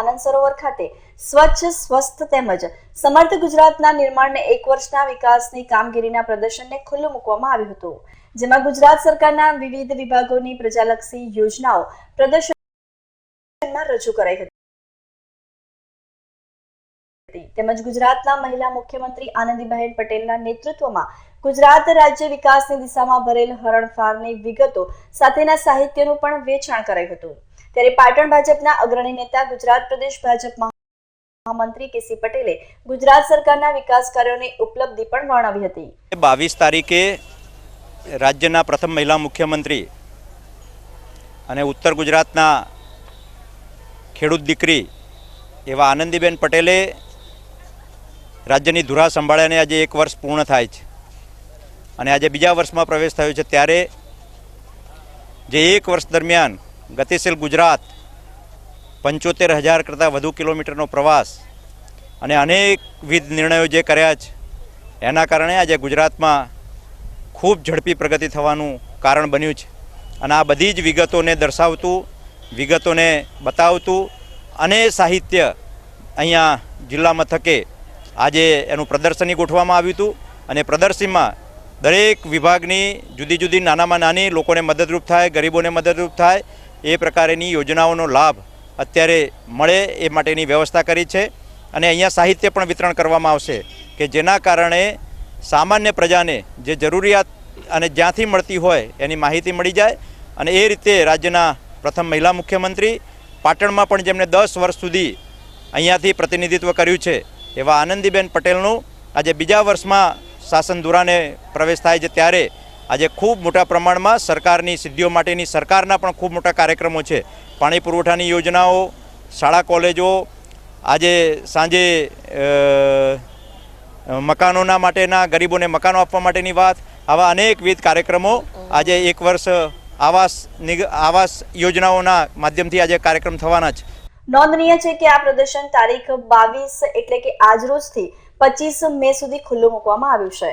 આનંદ સરોવર ખાતે સ્વચ્છ, સ્વસ્થ તેમજ સમર્થ ગુજરાતના નિર્માણને 1 વર્ષના વિકાસની કામગીરીના પ્રદર્શનને ખુલ્લું મૂકવામાં આવ્યું હતું, જેમાં ગુજરાત સરકારના વિવિધ વિભાગોની પ્રજાલક્ષી યોજનાઓ પ્રદર્શનમાં રજૂ કરાઈ હતી તેમજ ગુજરાતના મહિલા મુખ્યમંત્રી આનંદીબહેન પટેલના નેતૃત્વમાં ગુજરાત રાજ્ય વિકાસની દિશામાં ભરેલ હરણફાળની વિગતો સાથેના સાહિત્યનું પણ વેચાણ કરાયું હતું। ત્યારે પાટણ ભાજપના અગ્રણી નેતા ગુજરાત પ્રદેશ ભાજપ મહામંત્રી કેસી પટેલે ગુજરાત સરકારના વિકાસ કાર્યોની ઉપલબ્ધિ પણ વર્ણવી હતી। 22 તારીખે રાજ્યના પ્રથમ મહિલા મુખ્યમંત્રી અને ઉત્તર ગુજરાતના ખેડૂત દીકરી એવા આનંદીબેન પટેલે રાજ્યની ધુરા સંભાળ્યાને આજે 1 વર્ષ પૂર્ણ થાય છે અને આજે બીજા વર્ષમાં પ્રવેશ થયો છે। ત્યારે જે 1 વર્ષ દરમિયાન ગતિશીલ ગુજરાત 75,000 કરતાં વધુ કિલોમીટરનો પ્રવાસ અને અનેકવિધ નિર્ણયો જે કર્યા છે એના કારણે આજે ગુજરાતમાં ખૂબ ઝડપી પ્રગતિ થવાનું કારણ બન્યું છે અને આ બધી જ વિગતોને દર્શાવતું, વિગતોને બતાવતું અને સાહિત્ય અહીંયા જિલ્લા મથકે આજે એનું પ્રદર્શની ગોઠવવામાં આવ્યું હતું અને પ્રદર્શનીમાં દરેક વિભાગની જુદી જુદી નાનામાં નાની લોકોને મદદરૂપ થાય, ગરીબોને મદદરૂપ થાય એ પ્રકારની યોજનાઓનો લાભ અત્યારે મળે એ માટેની વ્યવસ્થા કરી છે અને અહીંયા સાહિત્ય પણ વિતરણ કરવામાં આવશે કે જેના કારણે સામાન્ય પ્રજાને જે જરૂરિયાત અને જ્યાંથી મળતી હોય એની માહિતી મળી જાય અને એ રીતે રાજ્યના પ્રથમ મહિલા મુખ્યમંત્રી પાટણમાં પણ જેમણે 10 વર્ષ સુધી અહીંયાથી પ્રતિનિધિત્વ કર્યું છે એવા આનંદીબેન પટેલનું આજે બીજા વર્ષમાં શાસન ધુરાને પ્રવેશ થાય છે ત્યારે આજે ખૂબ મોટા પ્રમાણમાં સરકારની સિદ્ધિઓ માટેની સરકારના પણ ખૂબ મોટા કાર્યક્રમો છે। પાણી પુરવઠાની યોજનાઓ, શાળા કોલેજો, આજે સાંજે મકાનોના માટેના ગરીબોને મકાનો આપવા માટેની વાત, આવા અનેકવિધ કાર્યક્રમો આજે 1 વર્ષ આવાસ યોજનાઓના માધ્યમથી આજે કાર્યક્રમ થવાના છે। નોંધનીય છે કે આ પ્રદર્શન તારીખ 22 એટલે કે આજરોજથી 25 મે સુધી ખુલ્લું મૂકવામાં આવ્યું છે।